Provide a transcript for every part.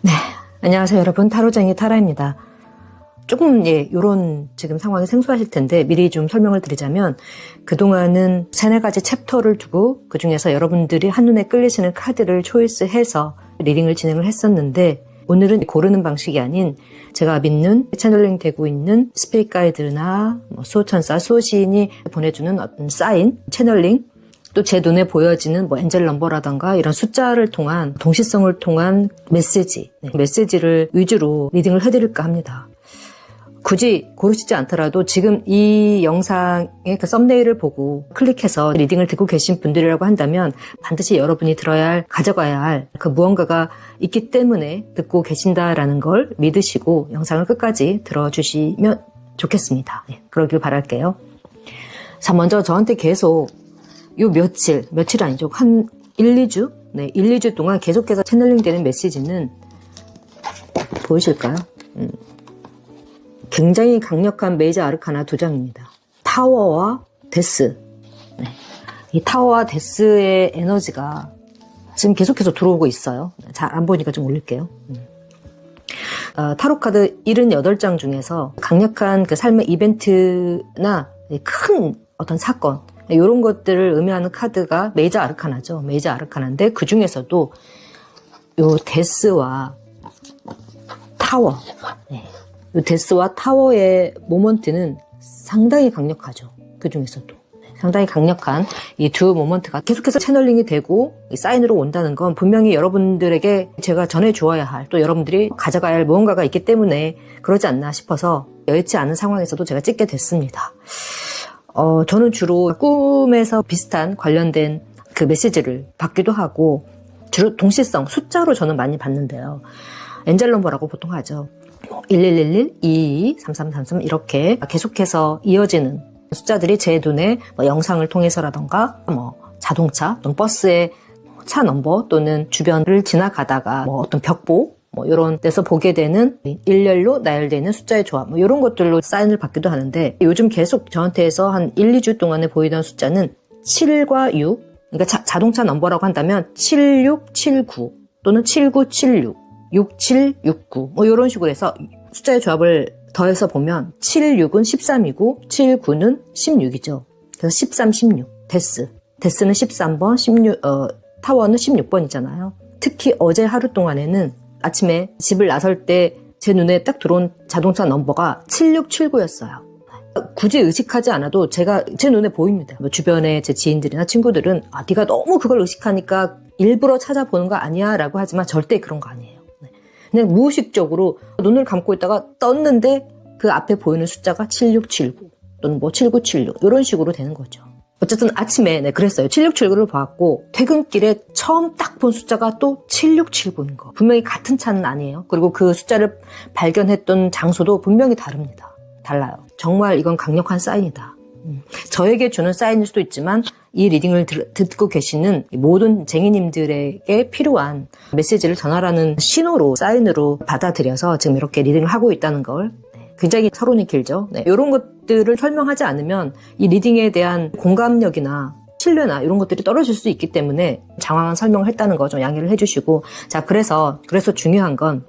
네, 안녕하세요 여러분. 타로쟁이 타라입니다. 조금 요런 지금 상황이 생소하실 텐데 미리 좀 설명을 드리자면, 그동안은 3-4가지 챕터를 두고 그 중에서 여러분들이 한눈에 끌리시는 카드를 초이스해서 리딩을 진행을 했었는데, 오늘은 고르는 방식이 아닌 제가 믿는 채널링 되고 있는 스피릿 가이드나 수호천사, 수호시인이 보내주는 어떤 사인, 채널링, 또 제 눈에 보여지는 엔젤 넘버라던가 이런 숫자를 통한, 동시성을 통한 메시지를 위주로 리딩을 해드릴까 합니다. 굳이 고르시지 않더라도 지금 이 영상의 그 썸네일을 보고 클릭해서 리딩을 듣고 계신 분들이라고 한다면 반드시 여러분이 들어야 할, 가져가야 할 그 무언가가 있기 때문에 듣고 계신다라는 걸 믿으시고 영상을 끝까지 들어주시면 좋겠습니다. 그러길 바랄게요. 자, 먼저 저한테 계속 요 며칠 아니죠. 한 1-2주? 1-2주 동안 계속해서 채널링 되는 메시지는 보이실까요? 굉장히 강력한 메이저 아르카나 2장입니다. 타워와 데스. 이 타워와 데스의 에너지가 지금 계속해서 들어오고 있어요. 잘 안 보이니까 좀 올릴게요. 타로 카드 78장 중에서 강력한 그 삶의 이벤트나 큰 어떤 사건, 이런 것들을 의미하는 카드가 메이저 아르카나죠. 메이저 아르카나인데 그 중에서도 요 데스와 타워, 요 데스와 타워의 모먼트는 상당히 강력하죠. 그 중에서도 상당히 강력한 이 두 모먼트가 계속해서 채널링이 되고 사인으로 온다는 건 분명히 여러분들에게 제가 전해주어야 할, 또 여러분들이 가져가야 할 무언가가 있기 때문에 그러지 않나 싶어서 여의치 않은 상황에서도 제가 찍게 됐습니다. 저는 주로 꿈에서 비슷한 관련된 그 메시지를 받기도 하고, 주로 동시성, 숫자로 저는 많이 받는데요. 엔젤 넘버라고 보통 하죠. 1111, 222, 3333 이렇게 계속해서 이어지는 숫자들이 제 눈에 영상을 통해서라던가 자동차 또는 버스의 차 넘버, 또는 주변을 지나가다가 어떤 벽보 이런 데서 보게 되는 일렬로 나열되는 숫자의 조합, 이런 것들로 사인을 받기도 하는데, 요즘 계속 저한테서 한 1-2주 동안에 보이던 숫자는 7과 6, 그러니까 자동차 넘버라고 한다면 7679 또는 7976, 6769 이런 식으로 해서 숫자의 조합을 더해서 보면 76은 13이고 79는 16이죠. 그래서 13, 16. 데스는 13번, 타워는 16번이잖아요. 특히 어제 하루 동안에는 아침에 집을 나설 때 제 눈에 딱 들어온 자동차 넘버가 7679였어요. 굳이 의식하지 않아도 제 눈에 보입니다. 주변에 제 지인들이나 친구들은 네가 너무 그걸 의식하니까 일부러 찾아보는 거 아니야 라고 하지만 절대 그런 거 아니에요. 그냥 무의식적으로 눈을 감고 있다가 떴는데 그 앞에 보이는 숫자가 7679 또는 7976 이런 식으로 되는 거죠. 어쨌든 아침에 그랬어요. 7679를 봤고, 퇴근길에 처음 딱 본 숫자가 또 7679인 거. 분명히 같은 차는 아니에요. 그리고 그 숫자를 발견했던 장소도 분명히 달라요. 정말 이건 강력한 사인이다. 저에게 주는 사인일 수도 있지만 이 리딩을 듣고 계시는 모든 쟁이님들에게 필요한 메시지를 전하라는 신호로, 사인으로 받아들여서 지금 이렇게 리딩을 하고 있다는 걸. 굉장히 서론이 길죠. 이런 것들을 설명하지 않으면 이 리딩에 대한 공감력이나 신뢰나 이런 것들이 떨어질 수 있기 때문에 장황한 설명을 했다는 거 좀 양해를 해주시고, 자, 그래서 중요한 건,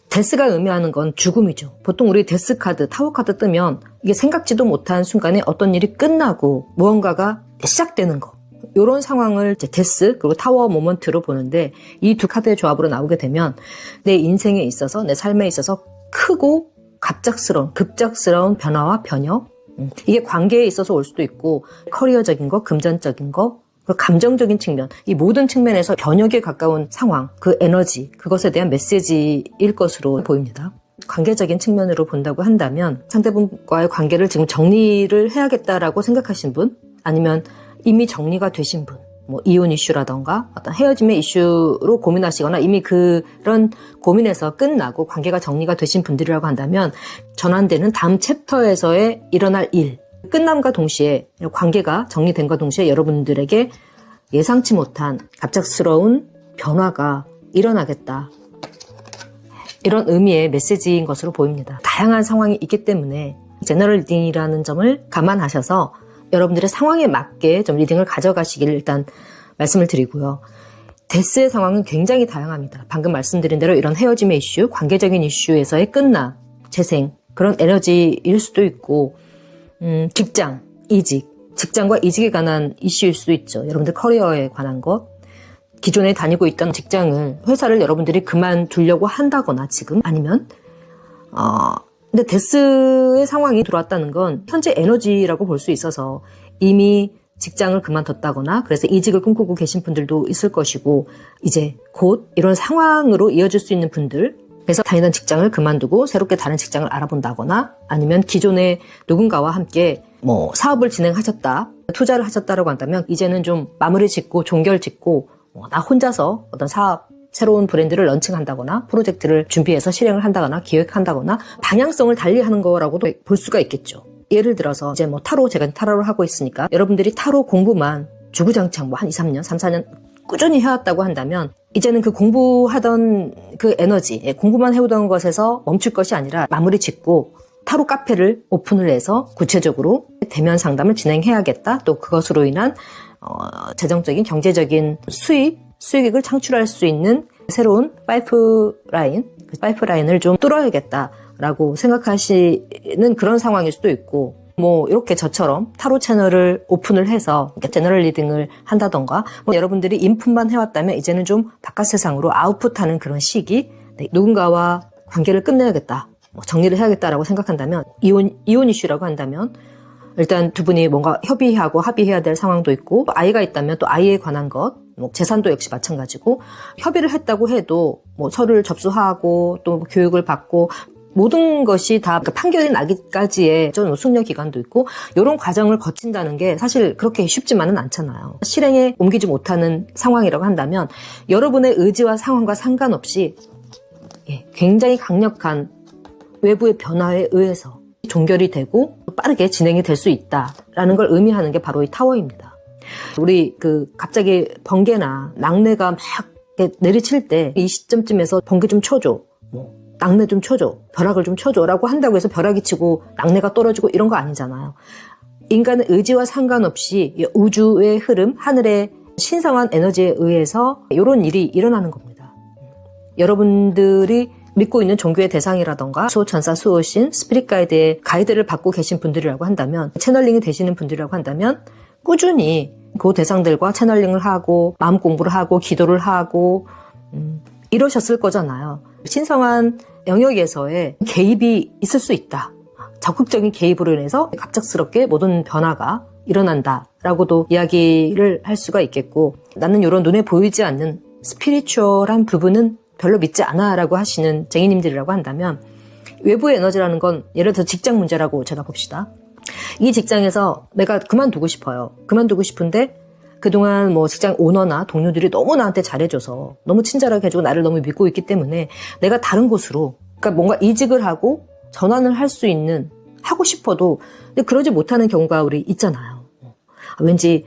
데스가 의미하는 건 죽음이죠. 보통 우리 데스 카드, 타워 카드 뜨면 이게 생각지도 못한 순간에 어떤 일이 끝나고 무언가가 시작되는 거, 이런 상황을 이제 데스 그리고 타워 모먼트로 보는데, 이 두 카드의 조합으로 나오게 되면 내 인생에 있어서, 내 삶에 있어서 크고 급작스러운 변화와 변혁, 이게 관계에 있어서 올 수도 있고, 커리어적인 거, 금전적인 거, 그리고 감정적인 측면, 이 모든 측면에서 변혁에 가까운 상황, 그 에너지, 그것에 대한 메시지일 것으로 보입니다. 관계적인 측면으로 본다고 한다면, 상대분과의 관계를 지금 정리를 해야겠다라고 생각하신 분, 아니면 이미 정리가 되신 분, 이혼 이슈라던가 어떤 헤어짐의 이슈로 고민하시거나 이미 그런 고민에서 끝나고 관계가 정리가 되신 분들이라고 한다면, 전환되는 다음 챕터에서의 일어날 일, 끝남과 동시에, 관계가 정리된과 동시에 여러분들에게 예상치 못한 갑작스러운 변화가 일어나겠다, 이런 의미의 메시지인 것으로 보입니다. 다양한 상황이 있기 때문에 제너럴 리딩이라는 점을 감안하셔서 여러분들의 상황에 맞게 좀 리딩을 가져가시길 일단 말씀을 드리고요. 데스의 상황은 굉장히 다양합니다. 방금 말씀드린 대로 이런 헤어짐의 이슈, 관계적인 이슈에서의 끝남, 재생, 그런 에너지일 수도 있고, 직장, 이직, 직장과 이직에 관한 이슈일 수도 있죠. 여러분들 커리어에 관한 것. 기존에 다니고 있던 직장을, 회사를 여러분들이 그만두려고 한다거나 지금 아니면 근데 데스의 상황이 들어왔다는 건 현재 에너지라고 볼 수 있어서 이미 직장을 그만뒀다거나 그래서 이직을 꿈꾸고 계신 분들도 있을 것이고 이제 곧 이런 상황으로 이어질 수 있는 분들 그래서 다니던 직장을 그만두고 새롭게 다른 직장을 알아본다거나 아니면 기존에 누군가와 함께 뭐 사업을 진행하셨다, 투자를 하셨다라고 한다면 이제는 좀 마무리 짓고 종결 짓고 나 혼자서 어떤 사업, 새로운 브랜드를 런칭한다거나 프로젝트를 준비해서 실행을 한다거나 기획한다거나 방향성을 달리하는 거라고도 볼 수가 있겠죠. 예를 들어서 이제 뭐 타로, 제가 타로를 하고 있으니까 여러분들이 타로 공부만 주구장창 뭐 한 2, 3년, 3, 4년 꾸준히 해왔다고 한다면 이제는 그 공부하던 그 에너지, 공부만 해오던 것에서 멈출 것이 아니라 마무리 짓고 타로 카페를 오픈을 해서 구체적으로 대면 상담을 진행해야겠다. 또 그것으로 인한 재정적인 경제적인 수익을 창출할 수 있는 새로운 파이프라인을 좀 뚫어야겠다라고 생각하시는 그런 상황일 수도 있고 뭐 이렇게 저처럼 타로 채널을 오픈을 해서 제너럴 리딩을 한다던가 뭐 여러분들이 인풋만 해왔다면 이제는 좀 바깥 세상으로 아웃풋하는 그런 시기 누군가와 관계를 끝내야겠다 정리를 해야겠다라고 생각한다면 이혼 이슈라고 한다면 일단 두 분이 뭔가 협의하고 합의해야 될 상황도 있고 또 아이가 있다면 또 아이에 관한 것 뭐 재산도 역시 마찬가지고 협의를 했다고 해도 뭐 서류를 접수하고 또 교육을 받고 모든 것이 다 판결이 나기까지의 좀 숙려 기간도 있고 이런 과정을 거친다는 게 사실 그렇게 쉽지만은 않잖아요. 실행에 옮기지 못하는 상황이라고 한다면 여러분의 의지와 상황과 상관없이 굉장히 강력한 외부의 변화에 의해서 종결이 되고 빠르게 진행이 될 수 있다라는 걸 의미하는 게 바로 이 타워입니다. 우리 갑자기 번개나 낙뢰가 막 내리칠 때 이 시점쯤에서 번개 좀 쳐줘. 낙뢰 좀 쳐줘. 벼락을 좀 쳐줘. 라고 한다고 해서 벼락이 치고 낙뢰가 떨어지고 이런 거 아니잖아요. 인간의 의지와 상관없이 우주의 흐름, 하늘의 신성한 에너지에 의해서 이런 일이 일어나는 겁니다. 여러분들이 믿고 있는 종교의 대상이라던가 수호천사, 수호신, 스피릿 가이드의 가이드를 받고 계신 분들이라고 한다면 채널링이 되시는 분들이라고 한다면 꾸준히 그 대상들과 채널링을 하고 마음 공부를 하고 기도를 하고 이러셨을 거잖아요. 신성한 영역에서의 개입이 있을 수 있다. 적극적인 개입으로 인해서 갑작스럽게 모든 변화가 일어난다라고도 이야기를 할 수가 있겠고 나는 이런 눈에 보이지 않는 스피리추얼한 부분은 별로 믿지 않아 라고 하시는 쟁이님들이라고 한다면 외부의 에너지라는 건 예를 들어 직장 문제라고 제가 봅시다. 이 직장에서 내가 그만두고 싶어요. 그만두고 싶은데 그동안 뭐 직장 오너나 동료들이 너무 나한테 잘해줘서 너무 친절하게 해주고 나를 너무 믿고 있기 때문에 내가 다른 곳으로 그러니까 뭔가 이직을 하고 전환을 할 수 있는 하고 싶어도 근데 그러지 못하는 경우가 우리 있잖아요. 왠지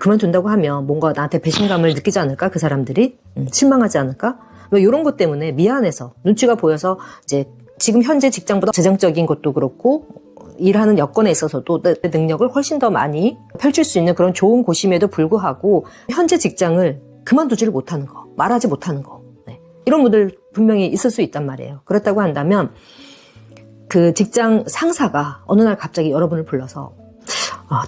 그만둔다고 하면 뭔가 나한테 배신감을 느끼지 않을까 그 사람들이 실망하지 않을까 뭐 이런 것 때문에 미안해서 눈치가 보여서 이제 지금 현재 직장보다 재정적인 것도 그렇고 일하는 여건에 있어서도 내 능력을 훨씬 더 많이 펼칠 수 있는 그런 좋은 곳임에도 불구하고 현재 직장을 그만두지를 못하는 거, 말하지 못하는 거 이런 분들 분명히 있을 수 있단 말이에요. 그렇다고 한다면 그 직장 상사가 어느 날 갑자기 여러분을 불러서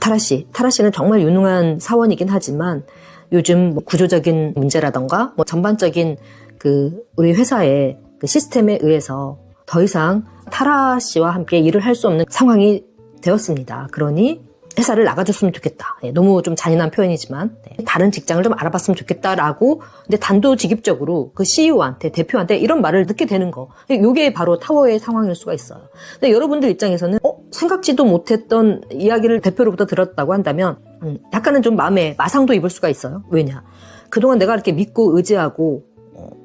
타라 씨는 정말 유능한 사원이긴 하지만 요즘 뭐 구조적인 문제라던가 뭐 전반적인 우리 회사의 그 시스템에 의해서 더 이상 타라 씨와 함께 일을 할 수 없는 상황이 되었습니다. 그러니 회사를 나가줬으면 좋겠다. 너무 좀 잔인한 표현이지만 다른 직장을 좀 알아봤으면 좋겠다라고 근데 단도직입적으로 그 CEO한테 대표한테 이런 말을 듣게 되는 거. 이게 바로 타워의 상황일 수가 있어요. 근데 여러분들 입장에서는 생각지도 못했던 이야기를 대표로부터 들었다고 한다면 약간은 좀 마음에 마상도 입을 수가 있어요. 왜냐? 그동안 내가 이렇게 믿고 의지하고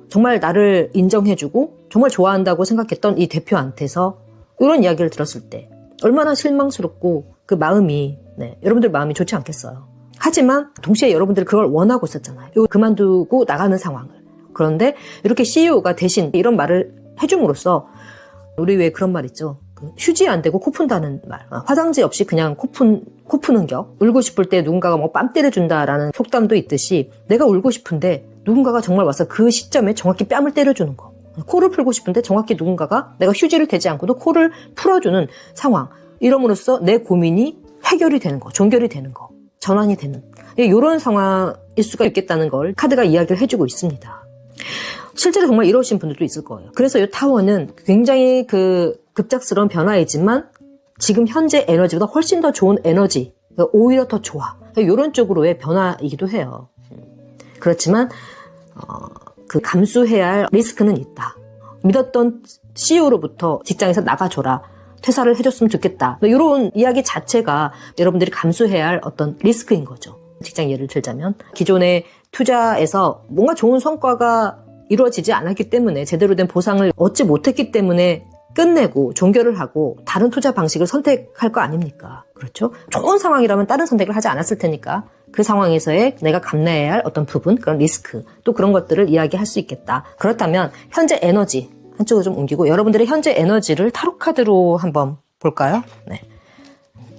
정말 나를 인정해주고 정말 좋아한다고 생각했던 이 대표한테서 이런 이야기를 들었을 때 얼마나 실망스럽고 그 마음이 여러분들 마음이 좋지 않겠어요. 하지만 동시에 여러분들이 그걸 원하고 있었잖아요. 이거 그만두고 나가는 상황을. 그런데 이렇게 CEO가 대신 이런 말을 해줌으로써 우리 왜 그런 말 있죠. 휴지 안 대고 코 푼다는 말. 화장지 없이 그냥 코 푸는 격. 울고 싶을 때 누군가가 뭐 뺨 때려준다라는 속담도 있듯이 내가 울고 싶은데 누군가가 정말 와서 그 시점에 정확히 뺨을 때려주는 거. 코를 풀고 싶은데 정확히 누군가가 내가 휴지를 대지 않고도 코를 풀어주는 상황. 이럼으로써 내 고민이 해결이 되는 거, 종결이 되는 거, 전환이 되는 이런 상황일 수가 있겠다는 걸 카드가 이야기를 해주고 있습니다. 실제로 정말 이러신 분들도 있을 거예요. 그래서 이 타워는 굉장히 그 급작스러운 변화이지만 지금 현재 에너지보다 훨씬 더 좋은 에너지, 오히려 더 좋아. 이런 쪽으로의 변화이기도 해요. 그렇지만 그 감수해야 할 리스크는 있다. 믿었던 CEO로부터 직장에서 나가줘라. 퇴사를 해줬으면 좋겠다. 이런 이야기 자체가 여러분들이 감수해야 할 어떤 리스크인 거죠. 직장 예를 들자면 기존의 투자에서 뭔가 좋은 성과가 이루어지지 않았기 때문에 제대로 된 보상을 얻지 못했기 때문에 끝내고 종결을 하고 다른 투자 방식을 선택할 거 아닙니까? 그렇죠? 좋은 상황이라면 다른 선택을 하지 않았을 테니까 그 상황에서의 내가 감내해야 할 어떤 부분, 그런 리스크, 또 그런 것들을 이야기할 수 있겠다. 그렇다면 현재 에너지 한쪽으로 좀 옮기고 여러분들의 현재 에너지를 타로 카드로 한번 볼까요? 네.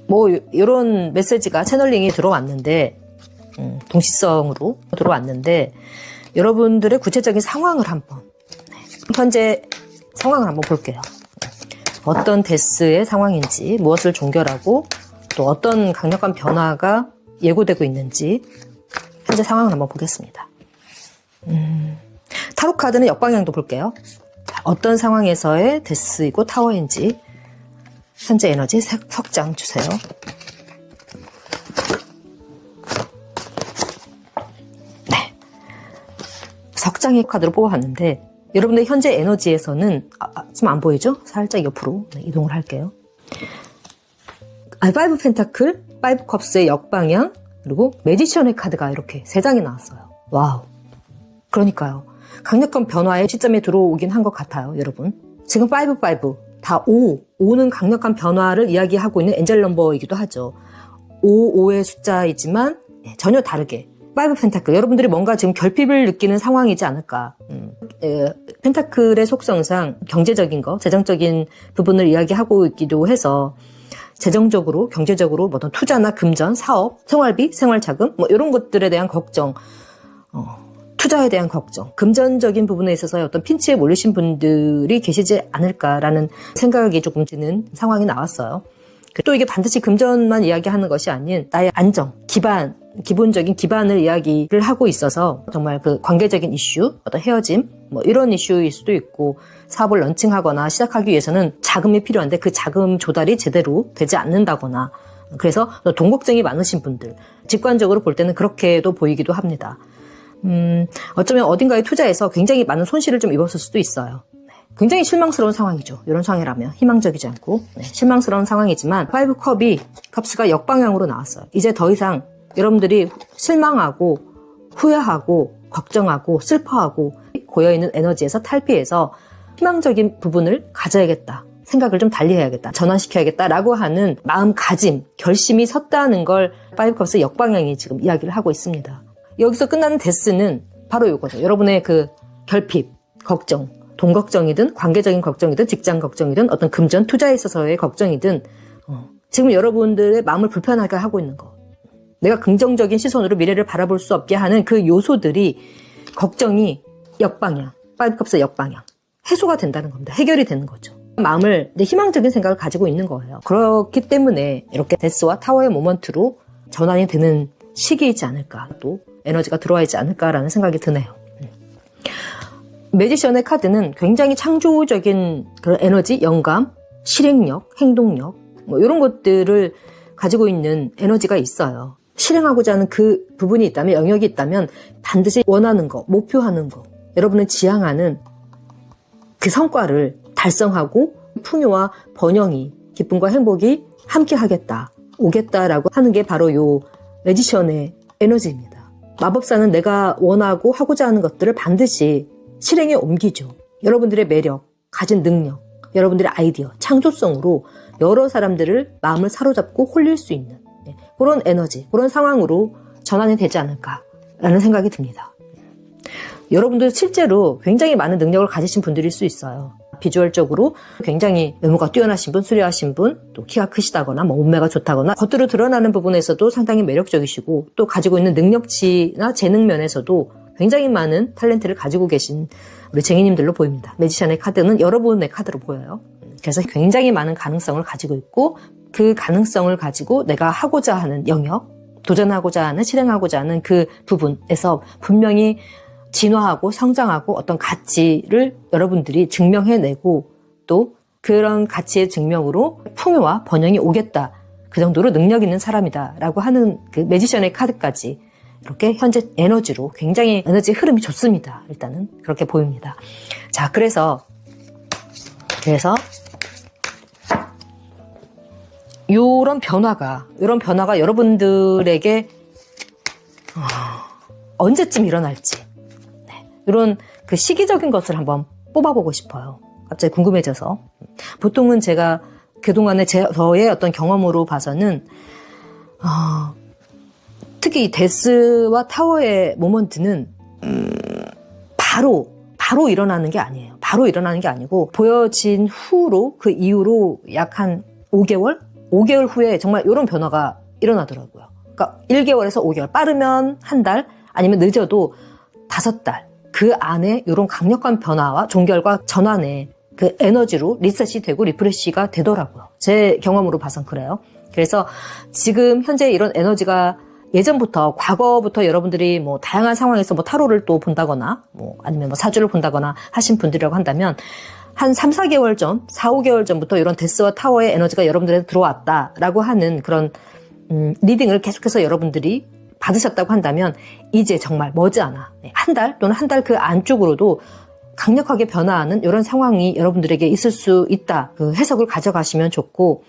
뭐 이런 메시지가 채널링이 들어왔는데 동시성으로 들어왔는데 여러분들의 구체적인 상황을 한번 현재 상황을 한번 볼게요. 어떤 데스의 상황인지 무엇을 종결하고 또 어떤 강력한 변화가 예고되고 있는지 현재 상황을 한번 보겠습니다. 타로 카드는 역방향도 볼게요. 어떤 상황에서의 데스이고 타워인지 현재 에너지 석장 주세요. 네, 석장의 카드로 뽑아봤는데 여러분의 현재 에너지에서는 지금 안 보이죠? 살짝 옆으로 이동을 할게요. 5 펜타클, 5 컵스의 역방향, 그리고 매지션의 카드가 이렇게 3장이 나왔어요. 와우. 그러니까요. 강력한 변화의 시점에 들어오긴 한 것 같아요, 여러분. 지금 5, 다 5는 강력한 변화를 이야기하고 있는 엔젤 넘버이기도 하죠. 5의 숫자이지만 전혀 다르게 5 펜타클, 여러분들이 뭔가 지금 결핍을 느끼는 상황이지 않을까. 펜타클의 속성상 경제적인 거, 재정적인 부분을 이야기하고 있기도 해서 재정적으로, 경제적으로 어떤 투자나 금전, 사업, 생활비, 생활자금 뭐 이런 것들에 대한 걱정, 투자에 대한 걱정, 금전적인 부분에 있어서 어떤 핀치에 몰리신 분들이 계시지 않을까라는 생각이 조금 드는 상황이 나왔어요. 또 이게 반드시 금전만 이야기하는 것이 아닌 나의 안정, 기본적인 기반을 이야기를 하고 있어서 정말 그 관계적인 이슈, 어떤 헤어짐, 뭐 이런 이슈일 수도 있고 사업을 런칭하거나 시작하기 위해서는 자금이 필요한데 그 자금 조달이 제대로 되지 않는다거나 그래서 돈 걱정이 많으신 분들, 직관적으로 볼 때는 그렇게도 보이기도 합니다. 어쩌면 어딘가에 투자해서 굉장히 많은 손실을 좀 입었을 수도 있어요. 굉장히 실망스러운 상황이죠. 이런 상황이라면 희망적이지 않고 실망스러운 상황이지만 5컵이 컵스가 역방향으로 나왔어요. 이제 더 이상 여러분들이 실망하고 후회하고 걱정하고 슬퍼하고 고여있는 에너지에서 탈피해서 희망적인 부분을 가져야겠다. 생각을 좀 달리해야겠다. 전환시켜야겠다라고 하는 마음가짐, 결심이 섰다는 걸 5컵스의 역방향이 지금 이야기를 하고 있습니다. 여기서 끝나는 데스는 바로 이거죠. 여러분의 그 결핍, 걱정, 돈 걱정이든 관계적인 걱정이든 직장 걱정이든 어떤 금전 투자에 있어서의 걱정이든 지금 여러분들의 마음을 불편하게 하고 있는 거, 내가 긍정적인 시선으로 미래를 바라볼 수 없게 하는 그 요소들이 걱정이 역방향, 5컵스의 역방향 해소가 된다는 겁니다. 해결이 되는 거죠. 마음을 희망적인 생각을 가지고 있는 거예요. 그렇기 때문에 이렇게 데스와 타워의 모먼트로 전환이 되는 시기이지 않을까, 또 에너지가 들어와 있지 않을까라는 생각이 드네요. 매지션의 카드는 굉장히 창조적인 그런 에너지, 영감, 실행력, 행동력 뭐 이런 것들을 가지고 있는 에너지가 있어요. 실행하고자 하는 그 부분이 있다면, 영역이 있다면 반드시 원하는 거, 목표하는 거, 여러분은 지향하는 그 성과를 달성하고 풍요와 번영이, 기쁨과 행복이 함께 하겠다, 오겠다라고 하는 게 바로 요 매지션의 에너지입니다. 마법사는 내가 원하고 하고자 하는 것들을 반드시 실행에 옮기죠. 여러분들의 매력, 가진 능력, 여러분들의 아이디어, 창조성으로 여러 사람들을 마음을 사로잡고 홀릴 수 있는 그런 에너지, 그런 상황으로 전환이 되지 않을까라는 생각이 듭니다. 여러분들 실제로 굉장히 많은 능력을 가지신 분들일 수 있어요. 비주얼적으로 굉장히 외모가 뛰어나신 분, 수려하신 분, 또 키가 크시다거나 뭐 몸매가 좋다거나 겉으로 드러나는 부분에서도 상당히 매력적이시고 또 가지고 있는 능력치나 재능 면에서도 굉장히 많은 탤런트를 가지고 계신 우리 쟁이님들로 보입니다. 매지션의 카드는 여러분의 카드로 보여요. 그래서 굉장히 많은 가능성을 가지고 있고 그 가능성을 가지고 내가 하고자 하는 영역, 도전하고자 하는, 실행하고자 하는 그 부분에서 분명히 진화하고 성장하고 어떤 가치를 여러분들이 증명해내고 또 그런 가치의 증명으로 풍요와 번영이 오겠다. 그 정도로 능력 있는 사람이다 라고 하는 그 매지션의 카드까지 이렇게 현재 에너지로 굉장히 에너지 흐름이 좋습니다. 일단은 그렇게 보입니다. 자, 그래서 이런 변화가 여러분들에게 언제쯤 일어날지 이런 그 시기적인 것을 한번 뽑아보고 싶어요. 갑자기 궁금해져서. 보통은 제가 그동안의 저의 어떤 경험으로 봐서는 특히 이 데스와 타워의 모먼트는 바로 일어나는 게 아니에요. 바로 일어나는 게 아니고 보여진 후로 그 이후로 약 한 5개월 후에 정말 이런 변화가 일어나더라고요. 그러니까 1개월에서 5개월, 빠르면 한 달, 아니면 늦어도 5달. 그 안에 이런 강력한 변화와 종결과 전환의 그 에너지로 리셋이 되고 리프레시가 되더라고요. 제 경험으로 봐선 그래요. 그래서 지금 현재 이런 에너지가 예전부터, 과거부터 여러분들이 뭐 다양한 상황에서 뭐 타로를 또 본다거나, 뭐 아니면 뭐 사주를 본다거나 하신 분들이라고 한다면, 한 3, 4개월 전, 4, 5개월 전부터 이런 데스와 타워의 에너지가 여러분들한테 들어왔다라고 하는 그런, 리딩을 계속해서 여러분들이 받으셨다고 한다면, 이제 정말 머지않아, 한 달 또는 한 달 그 안쪽으로도 강력하게 변화하는 이런 상황이 여러분들에게 있을 수 있다. 그 해석을 가져가시면 좋고,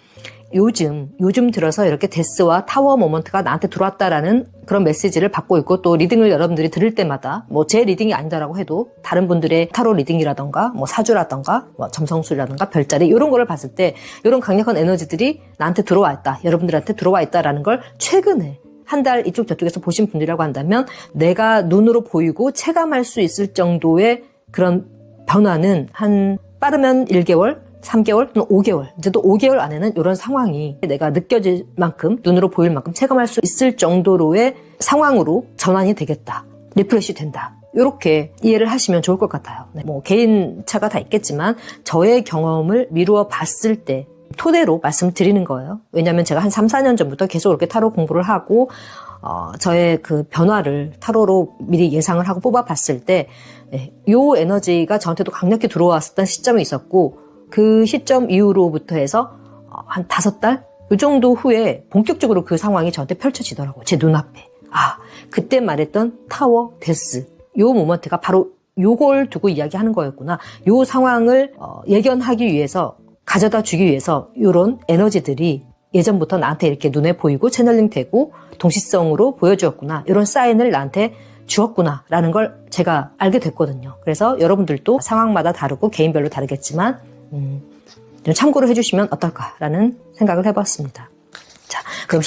요즘 들어서 이렇게 데스와 타워 모먼트가 나한테 들어왔다라는 그런 메시지를 받고 있고 또 리딩을 여러분들이 들을 때마다 뭐 제 리딩이 아니다라고 해도 다른 분들의 타로 리딩이라던가 뭐 사주라던가 뭐 점성술이라던가 별자리 이런 거를 봤을 때 이런 강력한 에너지들이 나한테 들어와 있다. 여러분들한테 들어와 있다라는 걸 최근에 한 달 이쪽 저쪽에서 보신 분들이라고 한다면 내가 눈으로 보이고 체감할 수 있을 정도의 그런 변화는 한 빠르면 1개월 3개월 또는 5개월 이제 또 5개월 안에는 이런 상황이 내가 느껴질 만큼 눈으로 보일 만큼 체감할 수 있을 정도로의 상황으로 전환이 되겠다. 리프레시 된다. 이렇게 이해를 하시면 좋을 것 같아요. 뭐 개인 차가 다 있겠지만 저의 경험을 미루어 봤을 때 토대로 말씀드리는 거예요. 왜냐하면 제가 한 3, 4년 전부터 계속 이렇게 타로 공부를 하고 저의 그 변화를 타로로 미리 예상을 하고 뽑아봤을 때 요 에너지가 저한테도 강력히 들어왔었던 시점이 있었고 그 시점 이후로부터 해서 한 5달? 이 정도 후에 본격적으로 그 상황이 저한테 펼쳐지더라고요. 제 눈앞에. 그때 말했던 타워, 데스. 요 모먼트가 바로 요걸 두고 이야기하는 거였구나. 요 상황을 예견하기 위해서, 가져다 주기 위해서 요런 에너지들이 예전부터 나한테 이렇게 눈에 보이고 채널링 되고 동시성으로 보여주었구나. 이런 사인을 나한테 주었구나 라는 걸 제가 알게 됐거든요. 그래서 여러분들도 상황마다 다르고 개인별로 다르겠지만 좀 참고를 해주시면 어떨까라는 생각을 해봤습니다. 자, 그럼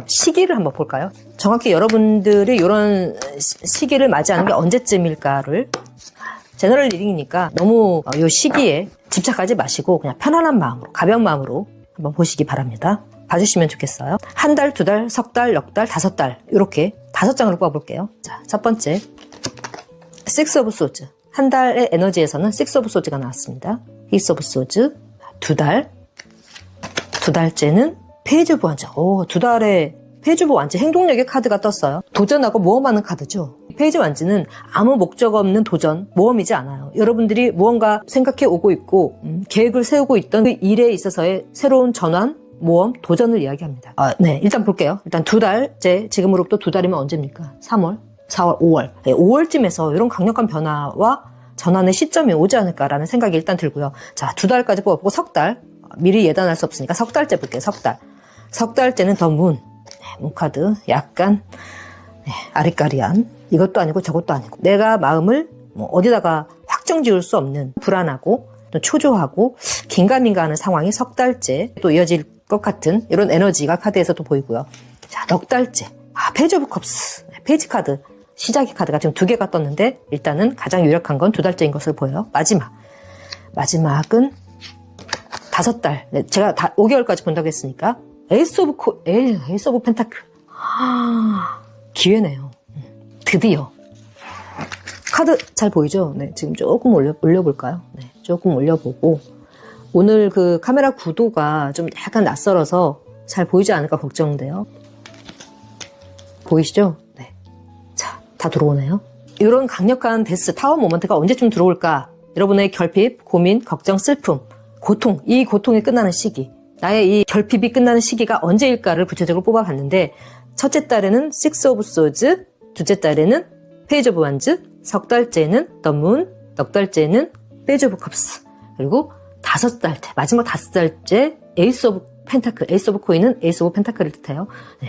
시기를 한번 볼까요? 정확히 여러분들이 이런 시기를 맞이하는 게 언제쯤일까를 제너럴 리딩이니까 너무 이 시기에 집착하지 마시고 그냥 편안한 마음으로, 가벼운 마음으로 한번 보시기 바랍니다. 봐주시면 좋겠어요. 한 달, 2달, 석 달, 넉 달, 5달 이렇게 5장으로 뽑아볼게요. 자, 첫 번째 Six of Swords. 한 달의 에너지에서는 Six of Swords가 나왔습니다. Ace of Swords. 2달. 2달째는 페이지 오브 완즈. 2달에 페이지 오브 완즈 행동력의 카드가 떴어요. 도전하고 모험하는 카드죠. 페이지 완즈는 아무 목적 없는 도전, 모험이지 않아요. 여러분들이 무언가 생각해 오고 있고 계획을 세우고 있던 그 일에 있어서의 새로운 전환, 모험, 도전을 이야기합니다. 네, 일단 볼게요. 일단 2달째, 지금으로부터 2달이면 언제입니까? 3월, 4월, 5월. 네, 5월쯤에서 이런 강력한 변화와 전환의 시점이 오지 않을까라는 생각이 일단 들고요. 자, 2달까지 뽑아보고 석 달. 미리 예단할 수 없으니까 석 달째 볼게요. 석 달. 석 달째는 더 문. 문 카드. 약간 아리까리한. 이것도 아니고 저것도 아니고. 내가 마음을 뭐 어디다가 확정 지을 수 없는 불안하고 또 초조하고 긴가민가하는 상황이 석 달째 또 이어질 것 같은 이런 에너지가 카드에서도 보이고요. 자, 넉 달째. 페이지 오브 컵스. 페이지 카드. 시작의 카드가 지금 2개가 떴는데 일단은 가장 유력한 건 2달째인 것을 보여요. 마지막은 5달. 네, 제가 5개월까지 본다고 했으니까 에이스 오브 펜타클. 기회네요. 드디어 카드 잘 보이죠? 네, 지금 조금 올려볼까요? 네, 조금 올려보고. 오늘 그 카메라 구도가 좀 약간 낯설어서 잘 보이지 않을까 걱정돼요. 보이시죠? 네. 자, 다 들어오네요. 이런 강력한 데스, 타워 모먼트가 언제쯤 들어올까? 여러분의 결핍, 고민, 걱정, 슬픔, 고통, 이 고통이 끝나는 시기. 나의 이 결핍이 끝나는 시기가 언제일까를 구체적으로 뽑아봤는데, 첫째 달에는 Six of Swords, 둘째 달에는 Page of Wands, 석 달째는 The Moon, 넉 달째는 Page of Cups, 그리고 다섯 달째, 마지막 다섯 달째 Ace of Pentacle, Ace of Coin은 Ace of Pentacle을 뜻해요. 네.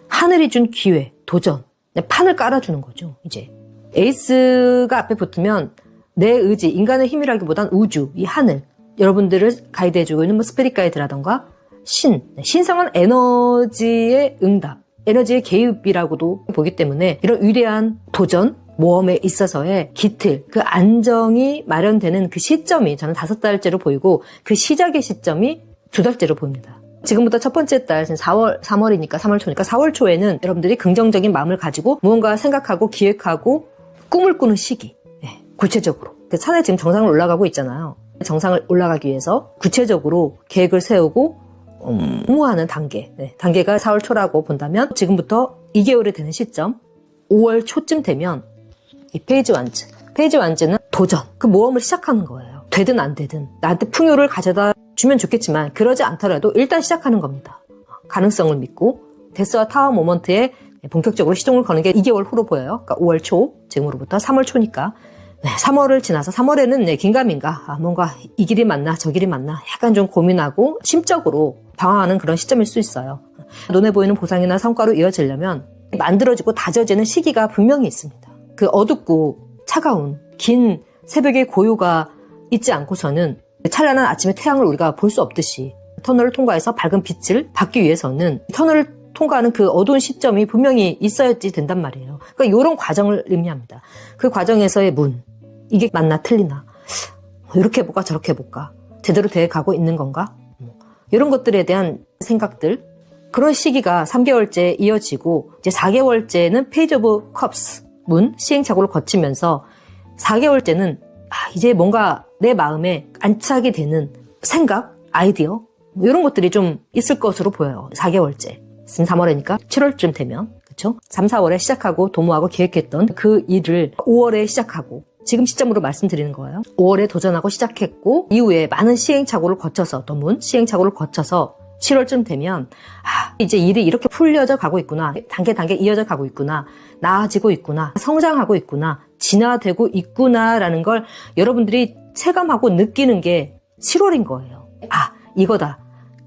하늘이 준 기회, 도전, 판을 깔아주는 거죠. 이제 에이스가 앞에 붙으면 내 의지, 인간의 힘이라기보단 우주, 이 하늘, 여러분들을 가이드해주고 있는 뭐 스피릿 가이드라던가 신성한 에너지의 응답, 에너지의 개입이라고도 보기 때문에 이런 위대한 도전, 모험에 있어서의 기틀, 그 안정이 마련되는 그 시점이 저는 다섯 달째로 보이고 그 시작의 시점이 두 달째로 보입니다. 지금부터 첫 번째 달, 3월이니까 3월 초니까 4월 초에는 여러분들이 긍정적인 마음을 가지고 무언가 생각하고 기획하고 꿈을 꾸는 시기. 네, 구체적으로. 산에 지금 정상을 올라가고 있잖아요. 정상을 올라가기 위해서 구체적으로 계획을 세우고 무하는 단계. 네, 단계가 4월 초라고 본다면 지금부터 2개월이 되는 시점, 5월 초쯤 되면 이 페이지 완즈. 페이지 완즈는 도전. 그 모험을 시작하는 거예요. 되든 안 되든. 나한테 풍요를 가져다 주면 좋겠지만 그러지 않더라도 일단 시작하는 겁니다. 가능성을 믿고 데스와 타워 모먼트에 본격적으로 시동을 거는 게 2개월 후로 보여요. 그러니까 5월 초, 지금으로부터 3월 초니까. 네, 3월을 지나서 3월에는 긴가민가, 뭔가 이 길이 맞나 저 길이 맞나 약간 좀 고민하고 심적으로 방황하는 그런 시점일 수 있어요. 눈에 보이는 보상이나 성과로 이어지려면 만들어지고 다져지는 시기가 분명히 있습니다. 그 어둡고 차가운 긴 새벽의 고요가 있지 않고서는 찬란한 아침의 태양을 우리가 볼 수 없듯이 터널을 통과해서 밝은 빛을 받기 위해서는 터널을 통과하는 그 어두운 시점이 분명히 있어야지 된단 말이에요. 그러니까 이런 과정을 의미합니다. 그 과정에서의 문, 이게 맞나 틀리나, 이렇게 해볼까 저렇게 해볼까, 제대로 돼가고 있는 건가, 이런 것들에 대한 생각들, 그런 시기가 3개월째 이어지고 이제 4개월째는 페이지 오브 컵스, 문, 시행착오를 거치면서 4개월째는 이제 뭔가 내 마음에 안착이 되는 생각, 아이디어 이런 것들이 좀 있을 것으로 보여요. 4개월째. 지금 3월이니까 7월쯤 되면 그렇죠? 3, 4월에 시작하고 도모하고 계획했던 그 일을 5월에 시작하고 지금 시점으로 말씀드리는 거예요. 5월에 도전하고 시작했고 이후에 많은 시행착오를 거쳐서 도문 시행착오를 거쳐서 7월쯤 되면 이제 일이 이렇게 풀려져 가고 있구나. 단계 이어져 가고 있구나. 나아지고 있구나. 성장하고 있구나. 진화되고 있구나라는 걸 여러분들이 체감하고 느끼는 게 7월인 거예요. 이거다.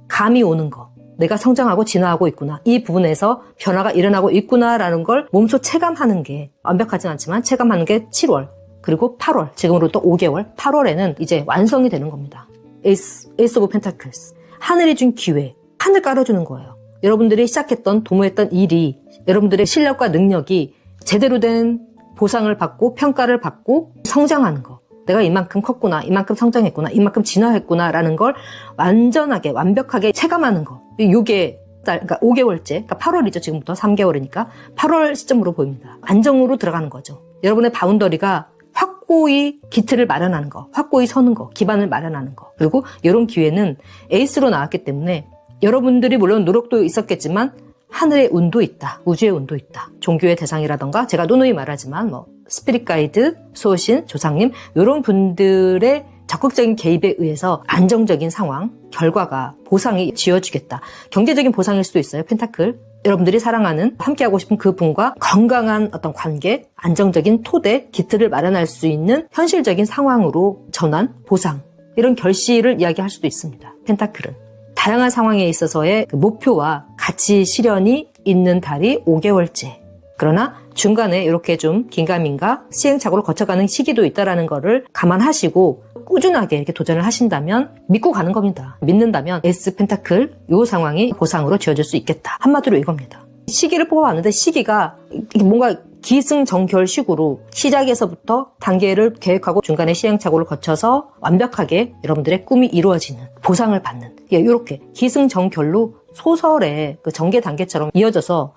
감이 오는 거. 내가 성장하고 진화하고 있구나. 이 부분에서 변화가 일어나고 있구나라는 걸 몸소 체감하는 게 완벽하진 않지만 체감하는 게 7월. 그리고 8월. 지금으로 또 5개월. 8월에는 이제 완성이 되는 겁니다. 에이스 오브 펜타클스. 하늘이 준 기회, 하늘 깔아주는 거예요. 여러분들이 시작했던, 도모했던 일이 여러분들의 실력과 능력이 제대로 된 보상을 받고 평가를 받고 성장하는 거. 내가 이만큼 컸구나, 이만큼 성장했구나, 이만큼 진화했구나라는 걸 완전하게, 완벽하게 체감하는 거. 요게 그러니까 5개월째, 그러니까 8월이죠. 지금부터 3개월이니까 8월 시점으로 보입니다. 안정으로 들어가는 거죠. 여러분의 바운더리가 확고히 기틀을 마련하는 거, 확고히 서는 거, 기반을 마련하는 거. 그리고 이런 기회는 에이스로 나왔기 때문에 여러분들이 물론 노력도 있었겠지만 하늘의 운도 있다, 우주의 운도 있다. 종교의 대상이라던가 제가 누누이 말하지만 스피릿 가이드, 수호신, 조상님 이런 분들의 적극적인 개입에 의해서 안정적인 상황, 결과가 보상이 지어지겠다. 경제적인 보상일 수도 있어요. 펜타클. 여러분들이 사랑하는, 함께하고 싶은 그 분과 건강한 어떤 관계, 안정적인 토대, 기틀을 마련할 수 있는 현실적인 상황으로 전환, 보상 이런 결실을 이야기할 수도 있습니다. 펜타클은. 다양한 상황에 있어서의 그 목표와 가치 실현이 있는 달이 5개월째. 그러나 중간에 이렇게 좀 긴가민가 시행착오를 거쳐가는 시기도 있다는 거를 감안하시고 꾸준하게 이렇게 도전을 하신다면 믿고 가는 겁니다. 믿는다면 에이스 펜타클 이 상황이 보상으로 지어질 수 있겠다. 한마디로 이겁니다. 시기를 뽑아봤는데 시기가 뭔가 기승전결식으로 시작에서부터 단계를 계획하고 중간에 시행착오를 거쳐서 완벽하게 여러분들의 꿈이 이루어지는 보상을 받는 이렇게 기승전결로 소설의 그 전개 단계처럼 이어져서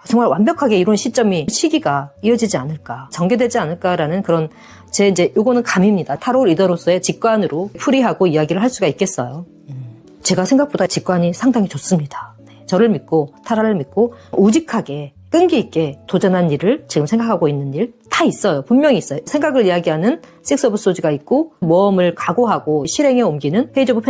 정말 완벽하게 이룬 시기가 이어지지 않을까, 전개되지 않을까라는 그런 이제 요거는 감입니다. 타로 리더로서의 직관으로 풀이하고 이야기를 할 수가 있겠어요. 제가 생각보다 직관이 상당히 좋습니다. 저를 믿고 타라를 믿고 우직하게 끈기 있게 도전한 일을 지금 생각하고 있는 일 다 있어요. 분명히 있어요. 생각을 이야기하는 식스 오브 소즈가 있고 모험을 각오하고 실행에 옮기는 페이지 오브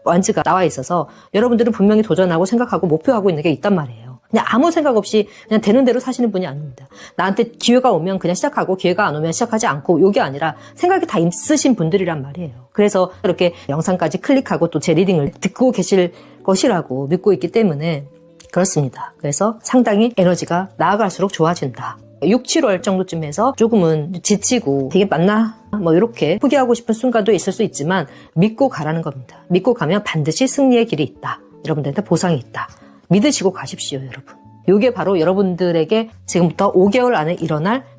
완즈가 나와 있어서 여러분들은 분명히 도전하고 생각하고 목표하고 있는 게 있단 말이에요. 그냥 아무 생각 없이 그냥 되는 대로 사시는 분이 아닙니다. 나한테 기회가 오면 그냥 시작하고 기회가 안 오면 시작하지 않고 요게 아니라 생각이 다 있으신 분들이란 말이에요. 그래서 이렇게 영상까지 클릭하고 또 제 리딩을 듣고 계실 것이라고 믿고 있기 때문에 그렇습니다. 그래서 상당히 에너지가 나아갈수록 좋아진다. 6, 7월 정도쯤에서 조금은 지치고 되게 맞나? 뭐 이렇게 포기하고 싶은 순간도 있을 수 있지만 믿고 가라는 겁니다. 믿고 가면 반드시 승리의 길이 있다. 여러분들한테 보상이 있다. 믿으시고 가십시오, 여러분. 이게 바로 여러분들에게 지금부터 5개월 안에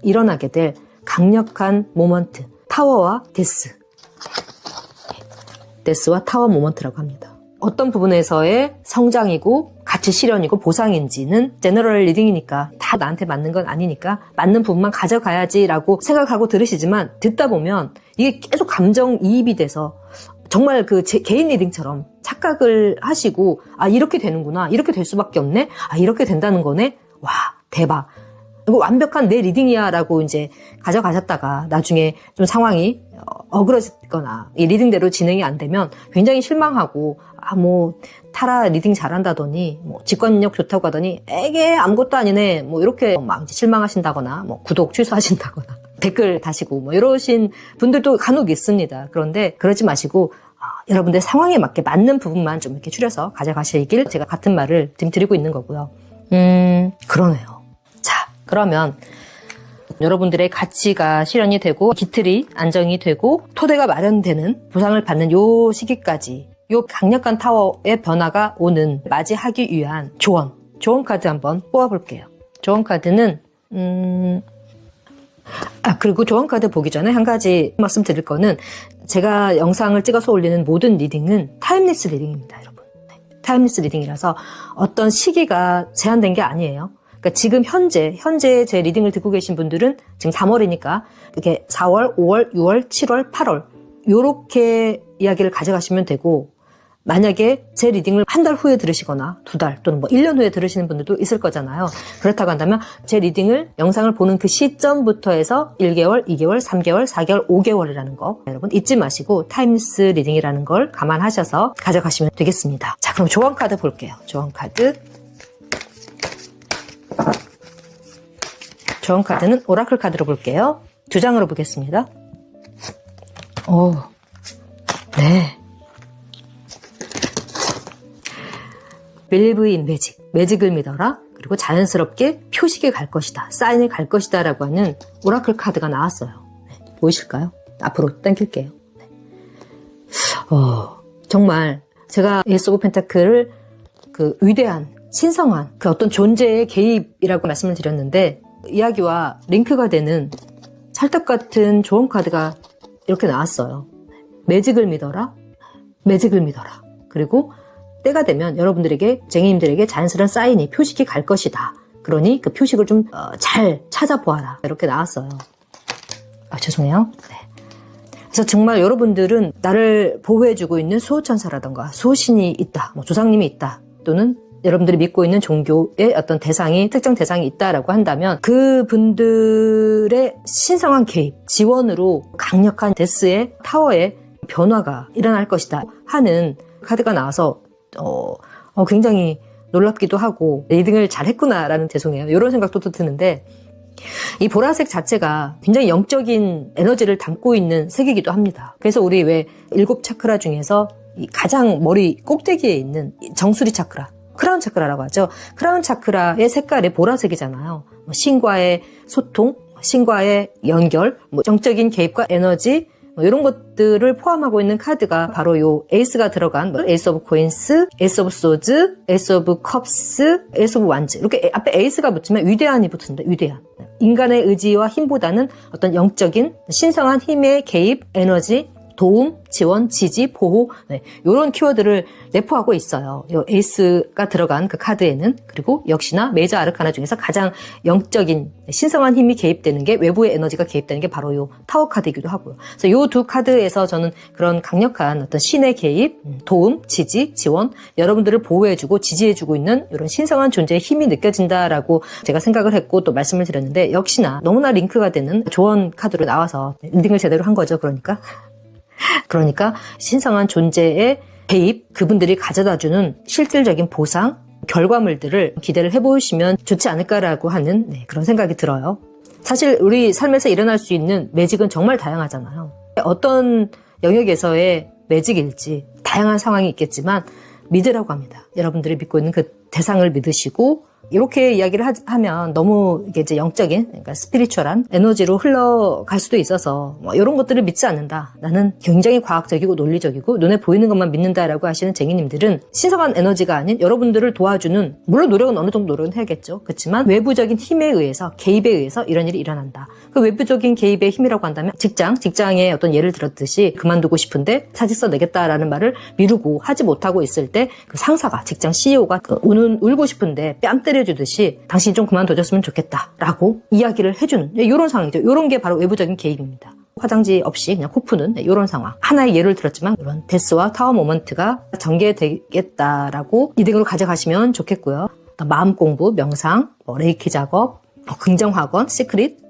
일어나게 될 강력한 모먼트, 타워와 데스와 타워 모먼트라고 합니다. 어떤 부분에서의 성장이고 가치 실현이고 보상인지는 제너럴 리딩이니까 다 나한테 맞는 건 아니니까 맞는 부분만 가져가야지라고 생각하고 들으시지만 듣다 보면 이게 계속 감정이입이 돼서 정말 그 제 개인 리딩처럼 착각을 하시고 아 이렇게 되는구나, 이렇게 될 수밖에 없네, 아 이렇게 된다는 거네, 와 대박, 이거 완벽한 내 리딩이야 라고 이제 가져가셨다가 나중에 좀 상황이 어그러지거나 이 리딩대로 진행이 안 되면 굉장히 실망하고 타라 리딩 잘한다더니 직관력 좋다고 하더니 에게 아무것도 아니네 이렇게 막 이제 실망하신다거나 구독 취소하신다거나 댓글 다시고 이러신 분들도 간혹 있습니다. 그런데 그러지 마시고 여러분들 상황에 맞게 맞는 부분만 좀 이렇게 추려서 가져가시길 제가 같은 말을 지금 드리고 있는 거고요. 그러네요. 자, 그러면 여러분들의 가치가 실현이 되고 기틀이 안정이 되고 토대가 마련되는 보상을 받는 요 시기까지 요 강력한 타워의 변화가 오는 맞이하기 위한 조언 카드 한번 뽑아볼게요. 조언 카드는 그리고 조언 카드 보기 전에 한 가지 말씀드릴 거는 제가 영상을 찍어서 올리는 모든 리딩은 타임리스 리딩입니다, 여러분. 타임리스 리딩이라서 어떤 시기가 제한된 게 아니에요. 그러니까 지금 현재 제 리딩을 듣고 계신 분들은 지금 3월이니까 이렇게 4월, 5월, 6월, 7월, 8월 요렇게 이야기를 가져가시면 되고 만약에 제 리딩을 한 달 후에 들으시거나 2달 또는 1년 후에 들으시는 분들도 있을 거잖아요. 그렇다고 한다면 제 리딩을 영상을 보는 그 시점부터 해서 1개월, 2개월, 3개월, 4개월, 5개월이라는 거 여러분 잊지 마시고 타임리스 리딩이라는 걸 감안하셔서 가져가시면 되겠습니다. 자, 그럼 조언 카드 볼게요. 조언 카드는 오라클 카드로 볼게요. 2장으로 보겠습니다. 네. Believe in magic. 매직을 믿어라. 그리고 자연스럽게 표식에 갈 것이다. 사인에 갈 것이다. 라고 하는 오라클 카드가 나왔어요. 네. 보이실까요? 앞으로 당길게요. 네. 정말 제가 에이스 오브 펜타클을 그 위대한, 신성한 그 어떤 존재의 개입이라고 말씀을 드렸는데 이야기와 링크가 되는 찰떡 같은 조언 카드가 이렇게 나왔어요. 매직을 믿어라. 그리고 때가 되면 여러분들에게, 쟁이님들에게 자연스러운 사인이, 표식이 갈 것이다. 그러니 그 표식을 좀 잘 찾아보아라. 이렇게 나왔어요. 죄송해요. 네. 그래서 정말 여러분들은 나를 보호해주고 있는 수호천사라던가 수호신이 있다, 조상님이 있다, 또는 여러분들이 믿고 있는 종교의 어떤 대상이, 특정 대상이 있다라고 한다면 그분들의 신성한 개입, 지원으로 강력한 데스의 타워의 변화가 일어날 것이다 하는 카드가 나와서 굉장히 놀랍기도 하고 리딩을 잘했구나라는, 죄송해요, 이런 생각도 드는데 이 보라색 자체가 굉장히 영적인 에너지를 담고 있는 색이기도 합니다. 그래서 우리 왜 7 차크라 중에서 가장 머리 꼭대기에 있는 정수리 차크라, 크라운 차크라라고 하죠. 크라운 차크라의 색깔이 보라색이잖아요. 신과의 소통, 신과의 연결, 정적인 개입과 에너지, 이런 것들을 포함하고 있는 카드가 바로 요 에이스가 들어간 에이스 오브 코인스, 에이스 오브 소즈, 에이스 오브 컵스, 에이스 오브 완즈, 이렇게 앞에 에이스가 붙으면 위대한이 붙습니다. 위대한. 인간의 의지와 힘보다는 어떤 영적인 신성한 힘의 개입, 에너지, 도움, 지원, 지지, 보호, 이런 키워드를 내포하고 있어요. 이 에이스가 들어간 그 카드에는. 그리고 역시나 메이저 아르카나 중에서 가장 영적인 신성한 힘이 개입되는 게, 외부의 에너지가 개입되는 게 바로 이 타워 카드이기도 하고요. 그래서 이 두 카드에서 저는 그런 강력한 어떤 신의 개입, 도움, 지지, 지원, 여러분들을 보호해주고 지지해주고 있는 이런 신성한 존재의 힘이 느껴진다라고 제가 생각을 했고 또 말씀을 드렸는데, 역시나 너무나 링크가 되는 조언 카드로 나와서 리딩을 제대로 한 거죠. 그러니까 신성한 존재의 개입, 그분들이 가져다주는 실질적인 보상, 결과물들을 기대를 해보시면 좋지 않을까라고 하는 그런 생각이 들어요. 사실 우리 삶에서 일어날 수 있는 매직은 정말 다양하잖아요. 어떤 영역에서의 매직일지 다양한 상황이 있겠지만 믿으라고 합니다. 여러분들이 믿고 있는 그 대상을 믿으시고, 이렇게 이야기를 하면 너무 이게 이제 영적인, 그러니까 스피리추얼한 에너지로 흘러갈 수도 있어서 이런 것들을 믿지 않는다. 나는 굉장히 과학적이고 논리적이고 눈에 보이는 것만 믿는다라고 하시는 쟁이님들은 신성한 에너지가 아닌 여러분들을 도와주는, 물론 노력은 어느 정도 노력은 해야겠죠. 그렇지만 외부적인 힘에 의해서, 개입에 의해서 이런 일이 일어난다. 그 외부적인 개입의 힘이라고 한다면 직장의 어떤 예를 들었듯이 그만두고 싶은데 사직서 내겠다라는 말을 미루고 하지 못하고 있을 때 그 상사가, 직장 CEO가 울고 싶은데 뺨 때려주듯이 당신이 좀 그만둬줬으면 좋겠다라고 이야기를 해주는 이런 상황이죠. 이런 게 바로 외부적인 개입입니다. 화장지 없이 그냥 코 푸는 이런 상황. 하나의 예를 들었지만 이런 데스와 타워 모먼트가 전개되겠다라고 리딩으로 가져가시면 좋겠고요. 마음 공부, 명상, 레이키 작업, 긍정학원, 시크릿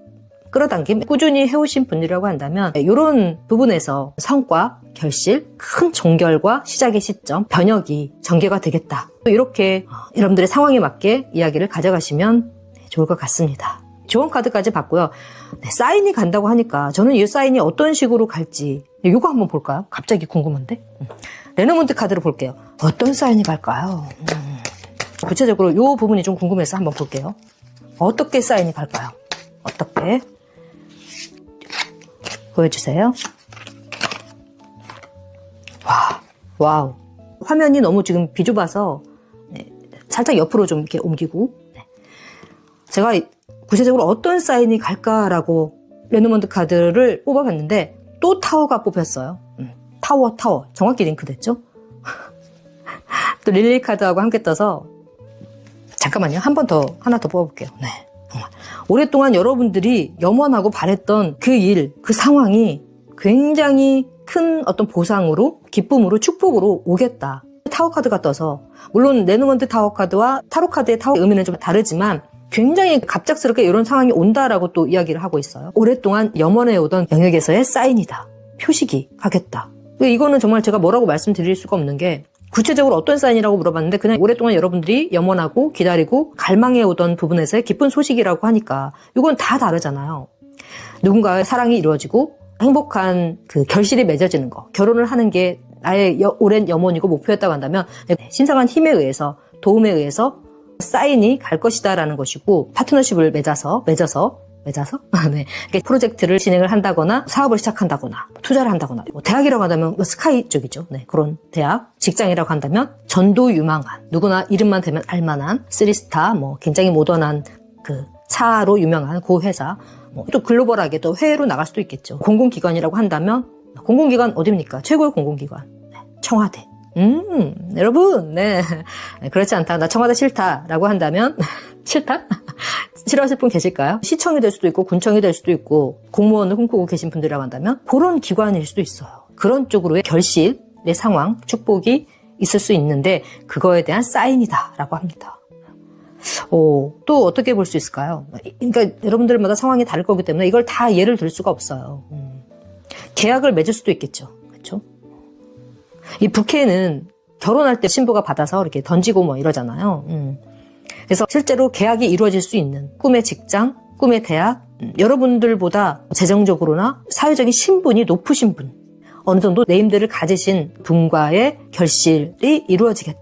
끌어당김 꾸준히 해오신 분이라고 한다면 이런 부분에서 성과, 결실, 큰 종결과 시작의 시점, 변혁이 전개가 되겠다. 이렇게 여러분들의 상황에 맞게 이야기를 가져가시면 좋을 것 같습니다. 조언 카드까지 봤고요. 사인이 간다고 하니까 저는 이 사인이 어떤 식으로 갈지 이거 한번 볼까요? 갑자기 궁금한데. 레너먼트 카드로 볼게요. 어떤 사인이 갈까요? 구체적으로 이 부분이 좀 궁금해서 한번 볼게요. 어떻게 사인이 갈까요? 어떻게? 보여주세요. 와우. 화면이 너무 지금 비좁아서 살짝 옆으로 좀 이렇게 옮기고, 제가 구체적으로 어떤 사인이 갈까라고 레노먼드 카드를 뽑아봤는데 또 타워가 뽑혔어요. 타워. 정확히 링크됐죠? 또 릴리 카드하고 함께 떠서, 잠깐만요. 하나 더 뽑아볼게요. 네. 오랫동안 여러분들이 염원하고 바랬던 그 일, 그 상황이 굉장히 큰 어떤 보상으로, 기쁨으로, 축복으로 오겠다. 타워 카드가 떠서, 물론 레노먼트 타워 카드와 타로 카드의 타워 의미는 좀 다르지만 굉장히 갑작스럽게 이런 상황이 온다라고 또 이야기를 하고 있어요. 오랫동안 염원해오던 영역에서의 사인이다. 표식이 가겠다. 이거는 정말 제가 뭐라고 말씀드릴 수가 없는 게, 구체적으로 어떤 사인이라고 물어봤는데 그냥 오랫동안 여러분들이 염원하고 기다리고 갈망해오던 부분에서의 기쁜 소식이라고 하니까 이건 다 다르잖아요. 누군가의 사랑이 이루어지고 행복한 그 결실이 맺어지는 거, 결혼을 하는 게 나의 오랜 염원이고 목표였다고 한다면 신성한 힘에 의해서, 도움에 의해서 사인이 갈 것이다라는 것이고, 파트너십을 맺어서 네. 프로젝트를 진행을 한다거나 사업을 시작한다거나 투자를 한다거나, 대학이라고 한다면 스카이 쪽이죠. 네, 그런 대학, 직장이라고 한다면 전도 유망한, 누구나 이름만 대면 알만한 3스타, 굉장히 모던한 그 차로 유명한 그 회사, 또 글로벌하게 또 해외로 나갈 수도 있겠죠. 공공기관이라고 한다면 공공기관 어디입니까? 최고의 공공기관, 청와대. 여러분, 그렇지 않다. 나 청와대 싫다라고 한다면, 싫다? 싫어하실 분 계실까요? 시청이 될 수도 있고, 군청이 될 수도 있고, 공무원을 꿈꾸고 계신 분들이라고 한다면, 그런 기관일 수도 있어요. 그런 쪽으로의 결실의 상황, 축복이 있을 수 있는데, 그거에 대한 사인이다라고 합니다. 또 어떻게 볼 수 있을까요? 그러니까 여러분들마다 상황이 다를 거기 때문에 이걸 다 예를 들 수가 없어요. 계약을 맺을 수도 있겠죠. 그렇죠? 이 부케는 결혼할 때 신부가 받아서 이렇게 던지고 이러잖아요. 그래서 실제로 계약이 이루어질 수 있는 꿈의 직장, 꿈의 대학, 여러분들보다 재정적으로나 사회적인 신분이 높으신 분, 어느 정도 네임들을 가지신 분과의 결실이 이루어질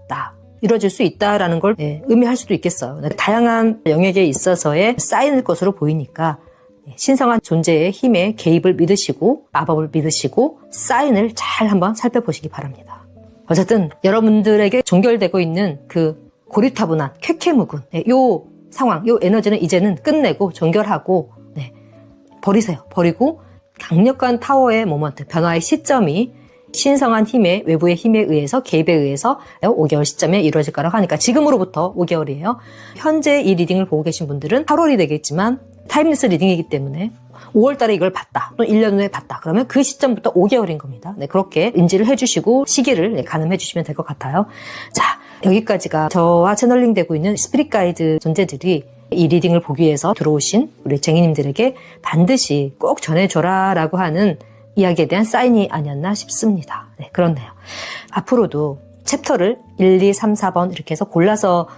수 있다라는 걸 의미할 수도 있겠어요. 다양한 영역에 있어서의 사인일 것으로 보이니까 신성한 존재의 힘에 개입을 믿으시고, 마법을 믿으시고 사인을 잘 한번 살펴보시기 바랍니다. 어쨌든 여러분들에게 종결되고 있는 그 고리타분한 쾌쾌묵은 요 상황, 요 에너지는 이제는 끝내고 종결하고 버리세요. 버리고 강력한 타워의 모먼트, 변화의 시점이 신성한 힘의 외부의 힘에 의해서 개입에 의해서 5개월 시점에 이루어질 거라고 하니까 지금으로부터 5개월이에요. 현재 이 리딩을 보고 계신 분들은 8월이 되겠지만 타임리스 리딩이기 때문에 5월 달에 이걸 봤다. 또 1년 후에 봤다. 그러면 그 시점부터 5개월인 겁니다. 네, 그렇게 인지를 해주시고 시기를 가늠해 주시면 될 것 같아요. 자, 여기까지가 저와 채널링 되고 있는 스피릿 가이드 존재들이 이 리딩을 보기 위해서 들어오신 우리 쟁이님들에게 반드시 꼭 전해줘라 라고 하는 이야기에 대한 사인이 아니었나 싶습니다. 네, 그렇네요. 앞으로도 챕터를 1, 2, 3, 4번 이렇게 해서 골라서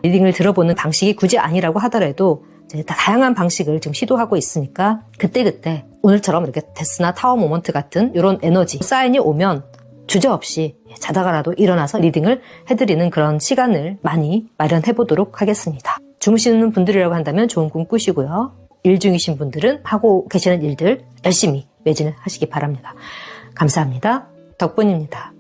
리딩을 들어보는 방식이 굳이 아니라고 하더라도 이제 다양한 방식을 지금 시도하고 있으니까 그때그때 오늘처럼 이렇게 데스나 타워 모먼트 같은 이런 에너지 사인이 오면 주저없이 자다가라도 일어나서 리딩을 해드리는 그런 시간을 많이 마련해 보도록 하겠습니다. 주무시는 분들이라고 한다면 좋은 꿈 꾸시고요. 일 중이신 분들은 하고 계시는 일들 열심히 매진을 하시기 바랍니다. 감사합니다. 덕분입니다.